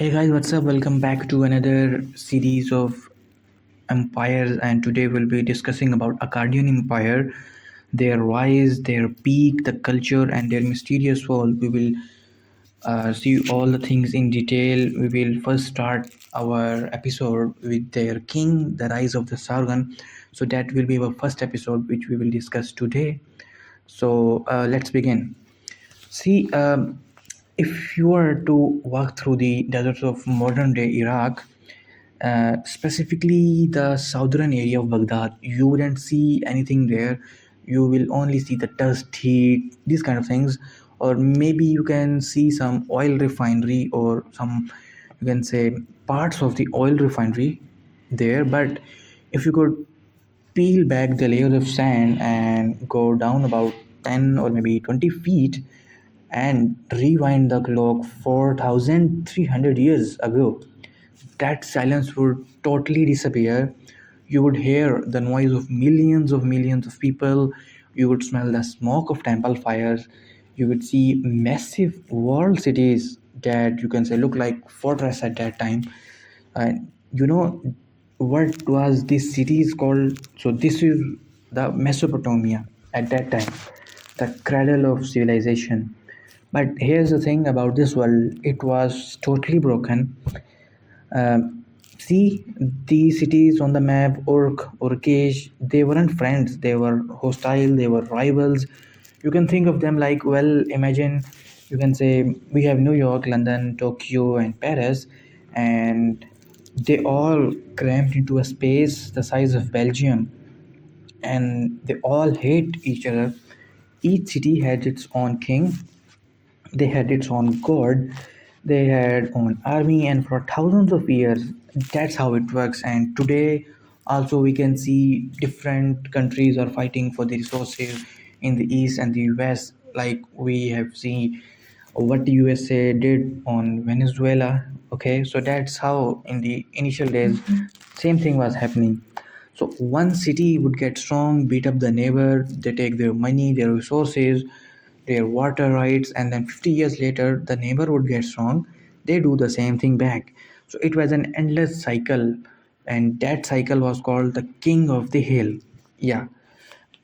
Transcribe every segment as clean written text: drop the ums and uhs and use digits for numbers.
Hey guys, what's up? Welcome back to another series of empires, and today we'll be discussing about Akkadian Empire, their rise, their peak, the culture, and their mysterious fall. We will see all the things in detail. We will first start our episode with their king, the rise of the Sargon. So that will be our first episode, which we will discuss today. So let's begin. See, if you were to walk through the deserts of modern day Iraq, specifically the southern area of Baghdad, you wouldn't see anything there. You will only see the dust, heat, these kind of things, or maybe you can see some oil refinery or some, you can say, parts of the oil refinery there. But if you could peel back the layers of sand and go down about 10 or maybe 20 feet and rewind the clock 4,300 years ago, that silence would totally disappear. You would hear the noise of millions of people. You would smell the smoke of temple fires. You would see massive walled cities that you can say look like fortress at that time. And you know what was this city is called? So this is the Mesopotamia at that time, the cradle of civilization. But here's the thing about this world: it was totally broken. See, the cities on the map, Urkesh, they weren't friends. They were hostile. They were rivals. You can think of them like, well, imagine, you can say, we have New York, London, Tokyo, and Paris, and they all crammed into a space the size of Belgium, and they all hate each other. Each city had its own king, they had its own god, they had own army, and for thousands of years, that's how it works. And today, also we can see different countries are fighting for the resources in the east and the US. Like we have seen what the USA did on Venezuela. Okay, so that's how in the initial days, same thing was happening. So one city would get strong, beat up the neighbor, they take their money, their resources, their water rights, and then 50 years later, the neighbor would get strong, they do the same thing back. So it was an endless cycle, and that cycle was called the King of the Hill. Yeah,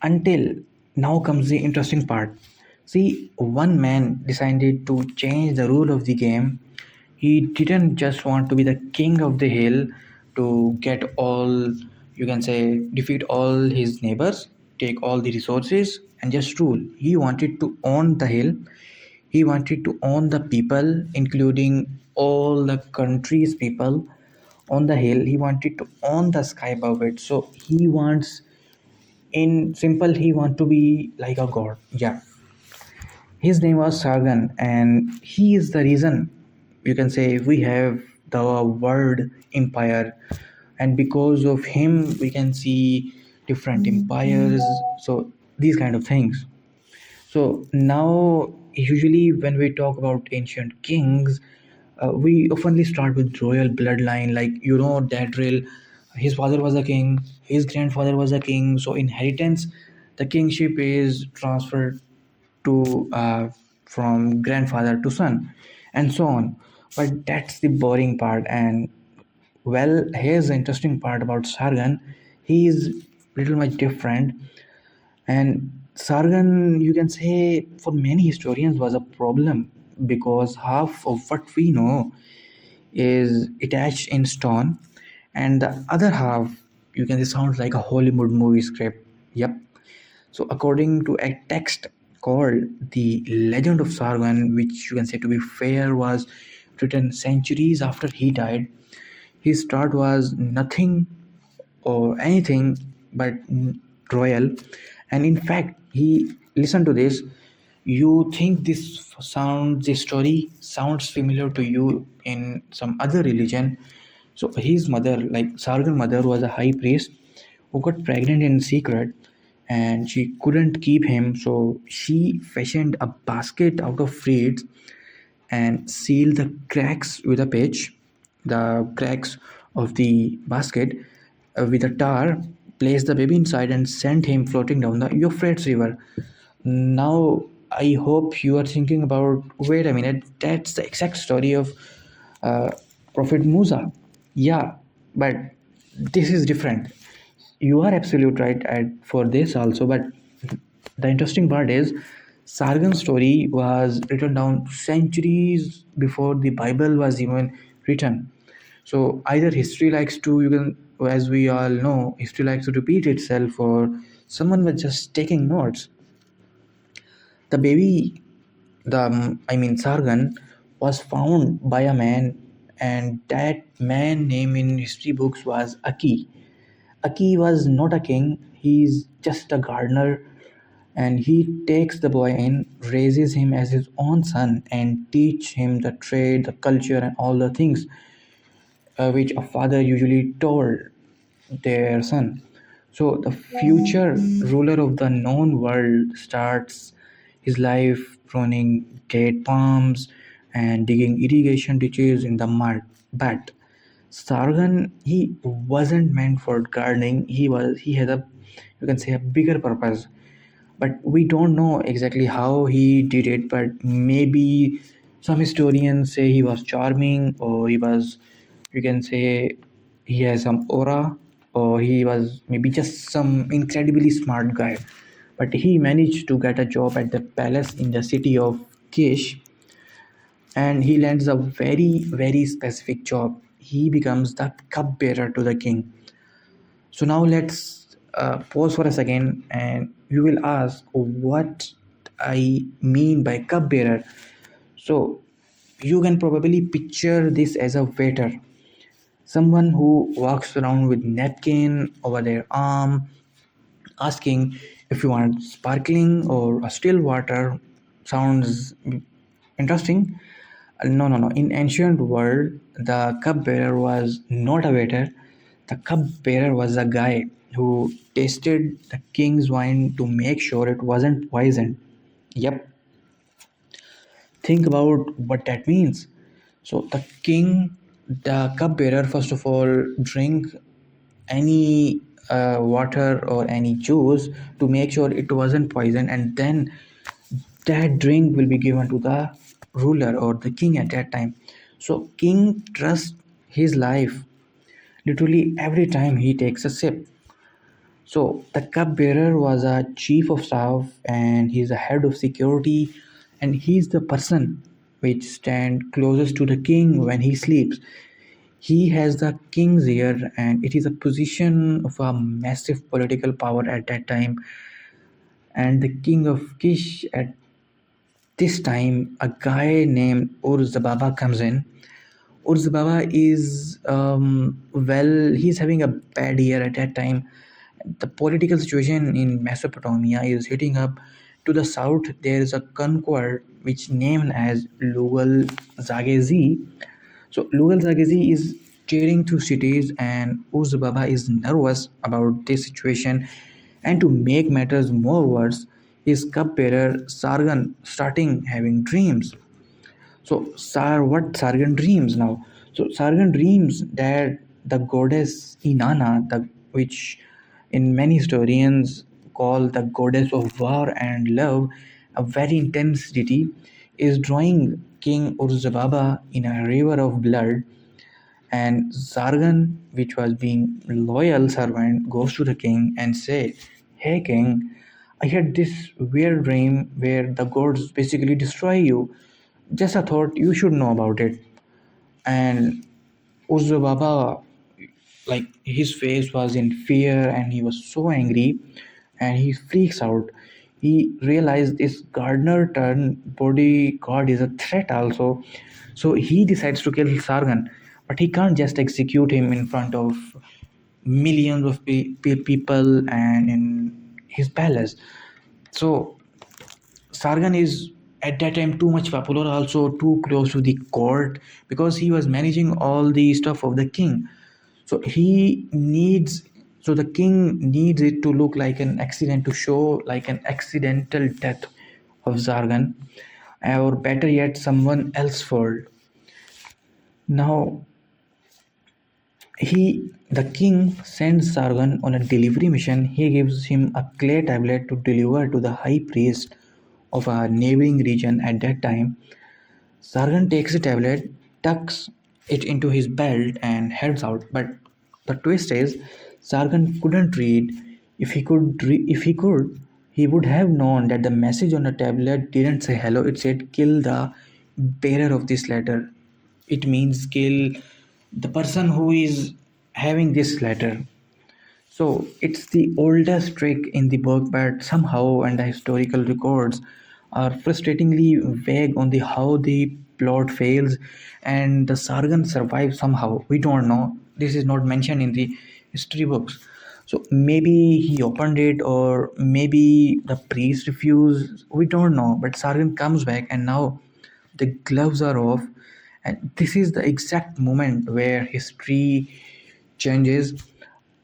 until now comes the interesting part. See, one man decided to change the rule of the game. He didn't just want to be the king of the hill to get all, you can say, defeat all his neighbors, take all the resources, and just rule. He wanted to own the hill. He wanted to own the people, including all the country's people on the hill. He wanted to own the sky above it. So he wants, in simple, he want to be like a god. Yeah, his name was Sargon, and he is the reason, you can say, we have the world empire. And because of him we can see different empires, so these kind of things. So now, usually when we talk about ancient kings, we oftenly start with royal bloodline, like that drill. His father was a king, his grandfather was a king, so inheritance, the kingship is transferred to from grandfather to son, and so on. But that's the boring part. And well, here's the interesting part about Sargon. He is little much different. And Sargon, you can say, for many historians was a problem, because half of what we know is attached in stone, and the other half, you can say, sounds like a Hollywood movie script. Yep. So according to a text called the Legend of Sargon, which you can say, to be fair, was written centuries after he died, his start was nothing or anything but royal. And in fact, he, listen to this, you think this story sounds familiar to you in some other religion. So his mother, like Sargon mother, was a high priest who got pregnant in secret, and she couldn't keep him, so she fashioned a basket out of reeds and sealed the cracks with a pitch, the cracks of the basket, with a tar, placed the baby inside, and sent him floating down the Euphrates River. Now, I hope you are thinking about, wait a minute, that's the exact story of Prophet Musa. Yeah, but this is different. You are absolute right for this also, but the interesting part is Sargon's story was written down centuries before the Bible was even written. So either history likes to, you can, as we all know, history likes to repeat itself, or someone was just taking notes. The baby, Sargon, was found by a man, and that man name in history books was Aki. Aki was not a king, he's just a gardener, and he takes the boy in, raises him as his own son, and teach him the trade, the culture, and all the things which a father usually told their son. So the future ruler of the known world starts his life pruning date palms and digging irrigation ditches in the mud. But Sargon, he wasn't meant for gardening. He had a, you can say, a bigger purpose, but we don't know exactly how he did it. But maybe some historians say he was charming, or he was, you can say, he has some aura, or he was maybe just some incredibly smart guy. But he managed to get a job at the palace in the city of Kish, and he lands a very specific job. He becomes the cupbearer to the king. So now let's pause for a second, and you will ask what I mean by cupbearer. So you can probably picture this as a waiter, someone who walks around with napkin over their arm, asking if you want sparkling or a still water. Sounds interesting. No. In ancient world, the cupbearer was not a waiter. The cupbearer was a guy who tasted the king's wine to make sure it wasn't poisoned. Yep, think about what that means. So the cupbearer, first of all, drink any water or any juice to make sure it wasn't poisoned, and then that drink will be given to the ruler or the king at that time. So king trusts his life literally every time he takes a sip. So the cupbearer was a chief of staff, and he's a head of security, and he's the person which stand closest to the king when he sleeps. He has the king's ear, and it is a position of a massive political power at that time. And the king of Kish at this time, a guy named Urzababa comes in. Urzababa is, he's having a bad year at that time. The political situation in Mesopotamia is heating up. To the south, there is a conqueror which named as Lugal Zagezi. So Lugal Zagezi is tearing through cities, and Urzababa is nervous about this situation. And to make matters more worse, his cupbearer Sargon starting having dreams. So, what Sargon dreams now? So, Sargon dreams that the goddess Inanna, which in many historians call the goddess of war and love, a very intense deity, is drawing King Urzababa in a river of blood. And Sargon, which was being loyal servant, goes to the king and say, "Hey king, I had this weird dream where the gods basically destroy you. Just a thought you should know about it." And Uzzo Baba, like his face was in fear, and he was so angry, and he freaks out. He realized this gardener turned body god is a threat also. So he decides to kill Sargon, but he can't just execute him in front of millions of people and in his palace. So Sargon is at that time too much popular, also too close to the court, because he was managing all the stuff of the king. So he needs, so the king needs it to look like an accident, to show like an accidental death of Sargon, or better yet, someone else fault. Now the king sends Sargon on a delivery mission. He gives him a clay tablet to deliver to the high priest of a neighboring region at that time. Sargon takes the tablet, tucks it into his belt and heads out. But the twist is, Sargon couldn't read. If he could, he would have known that the message on the tablet didn't say hello. It said, "Kill the bearer of this letter." It means kill the person who is having this letter. So it's the oldest trick in the book, but somehow, and the historical records are frustratingly vague on the how the plot fails and the Sargon survives somehow. We don't know. This is not mentioned in the history books. So maybe he opened it, or maybe the priest refused. We don't know. But Sargon comes back, and now the gloves are off, and this is the exact moment where history changes.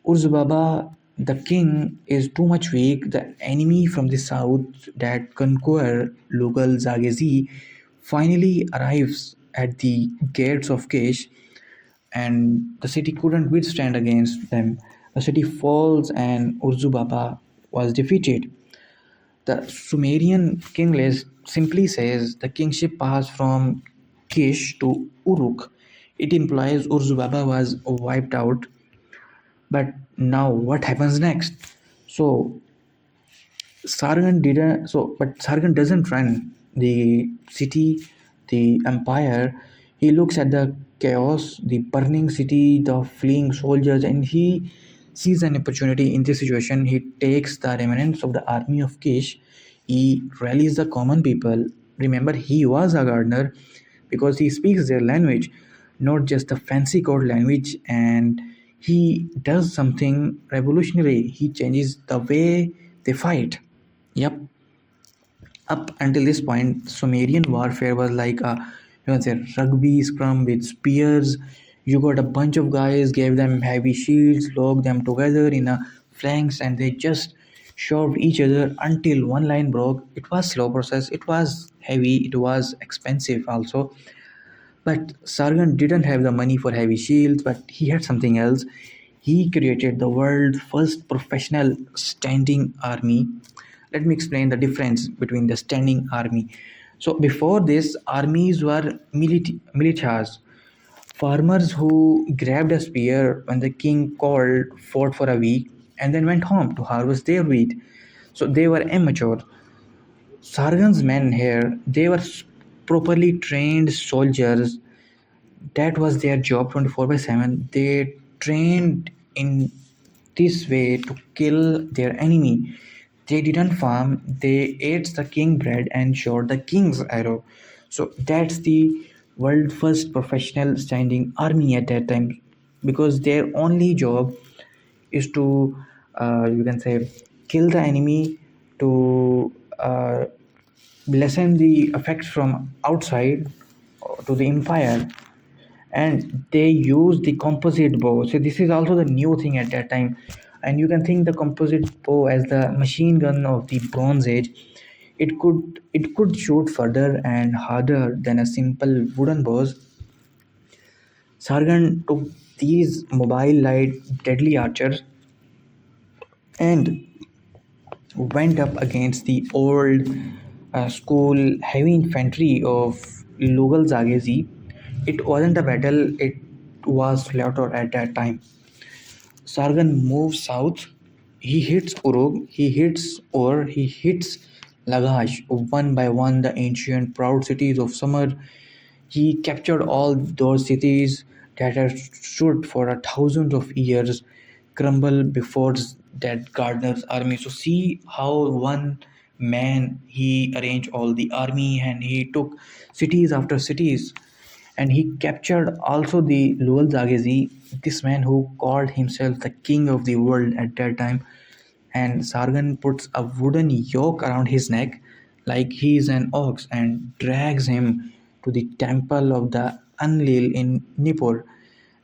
Urzbaba, the king, is too much weak. The enemy from the south that conquer Lugal Zagezi finally arrives at the gates of Kish, and the city couldn't withstand against them. The city falls, and Urzubaba was defeated. The Sumerian king list simply says the kingship passed from Kish to Uruk. It implies Urzubaba was wiped out. But now what happens next? So Sargon doesn't run the city, the empire. He looks at the chaos, the burning city, the fleeing soldiers, and he sees an opportunity in this situation. He takes the remnants of the army of Kish. He rallies the common people. Remember, he was a gardener because he speaks their language, not just the fancy code language. And he does something revolutionary. He changes the way they fight. Yep. Up until this point, Sumerian warfare was like a, you can say, rugby scrum with spears. You got a bunch of guys, gave them heavy shields, locked them together in a flanks, and they just shoved each other until one line broke. It was slow process. It was heavy. It was expensive also. But Sargon didn't have the money for heavy shields, but he had something else. He created the world's first professional standing army. Let me explain the difference between the standing army. So before this, armies were militias, farmers who grabbed a spear when the king called, fought for a week, and then went home to harvest their wheat. So they were amateur. Sargon's men here, they were properly trained soldiers. That was their job 24 by 7. They trained in this way to kill their enemy. They didn't farm, they ate the king bread and shot the king's arrow. So that's the world first professional standing army at that time, because their only job is to, you can say, kill the enemy, to lessen the effects from outside to the empire. And they use the composite bow. So this is also the new thing at that time, and you can think the composite bow as the machine gun of the bronze age. It could shoot further and harder than a simple wooden bows. Sargon took these mobile light deadly archers and went up against the old school heavy infantry of Lugal Zagezi. It wasn't a battle, it was slaughter at that time. Sargon moves south. He hits Uruk, he hits Ur, he hits Lagash, one by one, the ancient proud cities of Summer. He captured all those cities that had stood for a thousands of years, crumble before that gardener's army. So see how one man he arranged all the army, and he took cities after cities, and he captured also the Lual Zagezi, this man who called himself the king of the world at that time. And Sargon puts a wooden yoke around his neck like he is an ox and drags him to the temple of the Enlil in Nippur.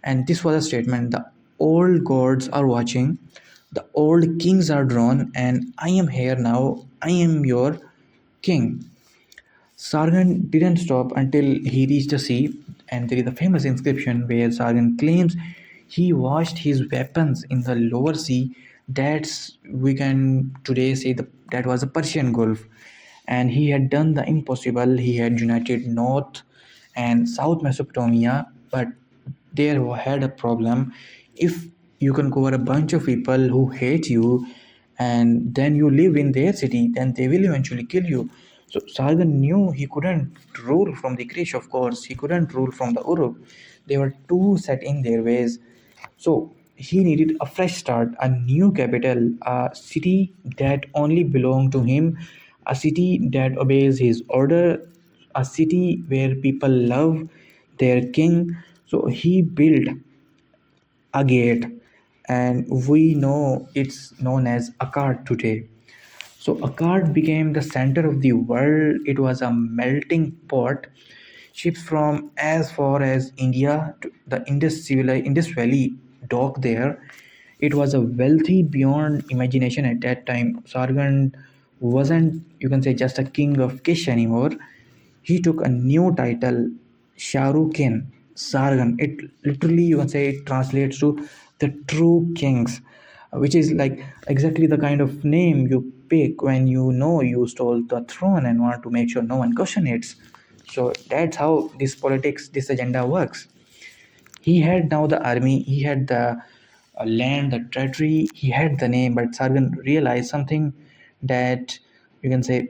And this was a statement: the old gods are watching, the old kings are drawn, and I am here now, I am your king. Sargon didn't stop until he reached the sea, and there is a famous inscription where Sargon claims he washed his weapons in the lower sea. That's, we can today say, that was the Persian Gulf, and he had done the impossible. He had united North and South Mesopotamia, but there had a problem. If you can cover a bunch of people who hate you and then you live in their city, then they will eventually kill you. So Sargon knew he couldn't rule from the Krish, of course. He couldn't rule from the Uruk. They were too set in their ways. So he needed a fresh start, a new capital, a city that only belonged to him, a city that obeys his order, a city where people love their king. So he built a gate, and we know it's known as Akkad today. So Akkad became the center of the world. It was a melting pot. Ships from as far as India to the Indus Valley docked there. It was a wealthy beyond imagination at that time. Sargon wasn't, you can say, just a king of Kish anymore. He took a new title, Shahrukhin, Sargon. It literally, you can say, it translates to the true kings, which is like exactly the kind of name you pick when you know you stole the throne and want to make sure no one question it. So that's how this politics, this agenda works. He had now the army, he had the land, the territory, he had the name, but Sargon realized something that you can say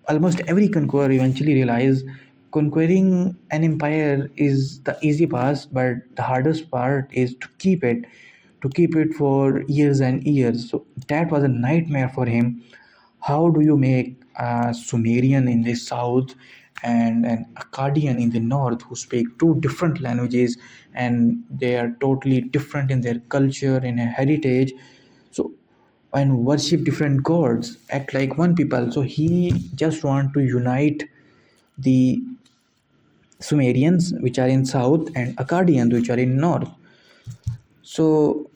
almost every conqueror eventually realized. Conquering an empire is the easy part, but the hardest part is to keep it for years and years. So that was a nightmare for him. How do you make a Sumerian in the south and an Akkadian in the north who speak two different languages and they are totally different in their culture and heritage? So and worship different gods, act like one people. So he just want to unite the Sumerians, which are in south, and Akkadians, which are in north. So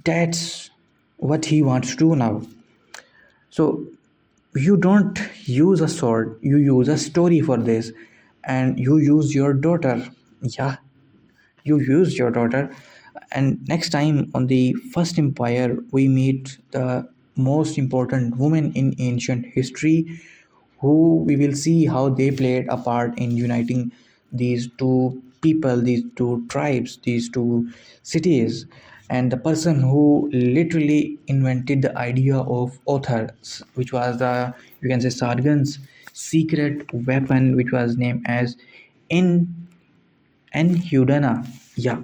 that's what he wants to do now. So you don't use a sword, you use a story for this, and you use your daughter. Yeah, you use your daughter. And next time on the First Empire, we meet the most important woman in ancient history, who we will see how they played a part in uniting these two people, these two tribes, these two cities, and the person who literally invented the idea of authors, which was the, you can say, Sargon's secret weapon, which was named as in and Hudana. Yeah,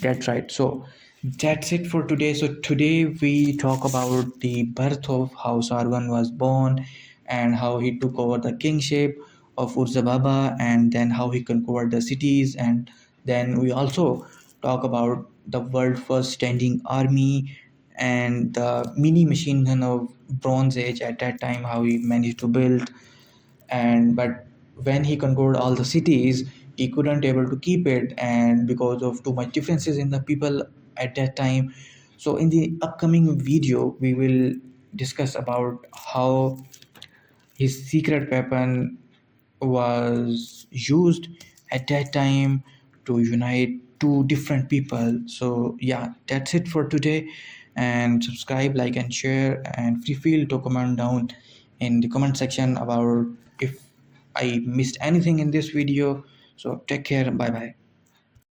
that's right. So that's it for today. So today we talk about the birth of how Sargon was born and how he took over the kingship of Urzababa and then how he conquered the cities. And then we also talk about the world first standing army and the mini machine gun of Bronze Age at that time, how he managed to build. And but when he conquered all the cities, he couldn't able to keep it, and because of too much differences in the people at that time. So in the upcoming video we will discuss about how his secret weapon was used at that time to unite two different people. So yeah, that's it for today, and subscribe, like and share, and free feel to comment down in the comment section about if I missed anything in this video. So take care, bye bye.